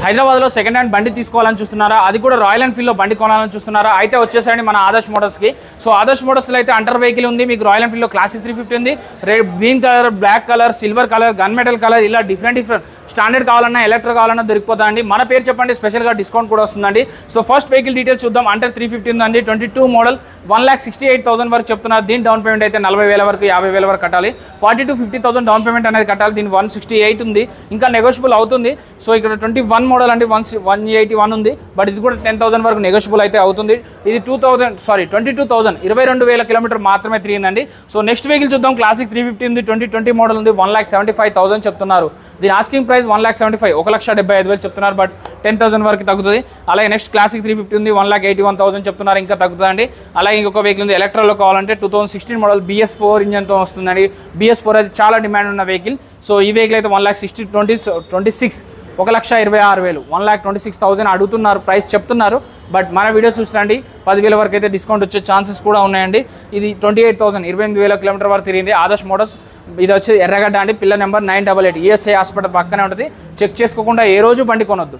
హైదరాబాద్లో second hand బండి తీసుకోవాలని చూస్తున్నారా, అది కూడా రాయల్ ఎన్ఫీల్డ్లో బండి కొనాలని చూస్తున్నారా, అయితే వచ్చేసండి మన ఆదర్శ్ మోటార్స్కి. సో ఆదర్శ్ మోటార్స్లో అయితే అండర్ వెహికల్ ఉంది, మీకు రాయల్ ఎన్ఫీల్డ్లో క్లాసిక్ 350 ఉంది, red green colour, black colour, silver colour, gun metal colour, ఇలా డిఫరెంట్ స్టాండర్డ్ కావాలన్నా ఎలక్ట్రిక్ కావాలన్నా దొరికిపోతాయండి. మన పేరు చెప్పండి, స్పెషల్గా డిస్కౌంట్ కూడా వస్తుందండి. సో ఫస్ట్ వెహికల్ డీటెయిల్స్ చూద్దాం. అండర్ 350 ఉందండి, 22 మోడల్, 1,68,000 వరకు చెప్తున్నారు. దీని డౌన్ పేమెంట్ అయితే 40,000 వరకు 50,000 వరకు కట్టాలి. 40,000 to 50,000 డౌన్ పేమెంట్ అనేది కట్టాలి. దీని 168 ఉంది, ఇంకా నెగోషియబుల్ అవుతుంది. సో ఇక్కడ 21 మోడల్ అండి, 181 ఉంది, బట్ ఇది కూడా 10,000 వరకు నెగోషియబుల్ అయితే అవుతుంది. ఇది 22,000 22,000 కిలోమీటర్ మాత్రమే తిరిగిందండి. సో నెక్స్ట్ వెహికల్ చూద్దాం. క్లాసిక్ 350 ఉంది, 2020 మోడల్ ఉంది, 1,75,000 చెప్తున్నారు. దీని ఆస్కింగ్ ప్రైస్ 1,75,000 1,75,000 చెప్తున్నారు, బట్ 10,000 వరకు తగ్గుతుంది. అలాగే నెక్స్ట్ క్లాసిక్ 350 ఉంది, 1,81,000 చెప్తున్నారు, ఇంకా తగ్గుతుందండి. అలాగే ఇంకొక వెహికల్ ఉంది ఎలక్ట్రాలో కావాలంటే 2016 మోడల్ BS4 ఇంజన్తో వస్తుందండి. BS4 అది చాలా డిమాండ్ ఉన్న వెహికల్. సో ఈ వెహికల్ అయితే 1,26,000 1,26,000 అడుగుతున్నారు, ప్రైస్ చెప్తున్నారు, బట్ మన వీడియో చూసిరండి 10,000 వరకు అయితే డిస్కౌంట్ వచ్చే ఛాన్సెస్ కూడా ఉన్నాయండి. ఇది 28,000 28,000 కిలోమీటర్ వరకు తిరిగింది. ఆదర్శ్ మోటార్స్, ఇది వచ్చి ఎర్రగడ్డ అండి, పిల్లర్ నెంబర్ 988, ESI హాస్పిటల్ పక్కనే ఉంటుంది. చెక్ చేసుకోకుండా ఏ రోజు బండి కొనొద్దు.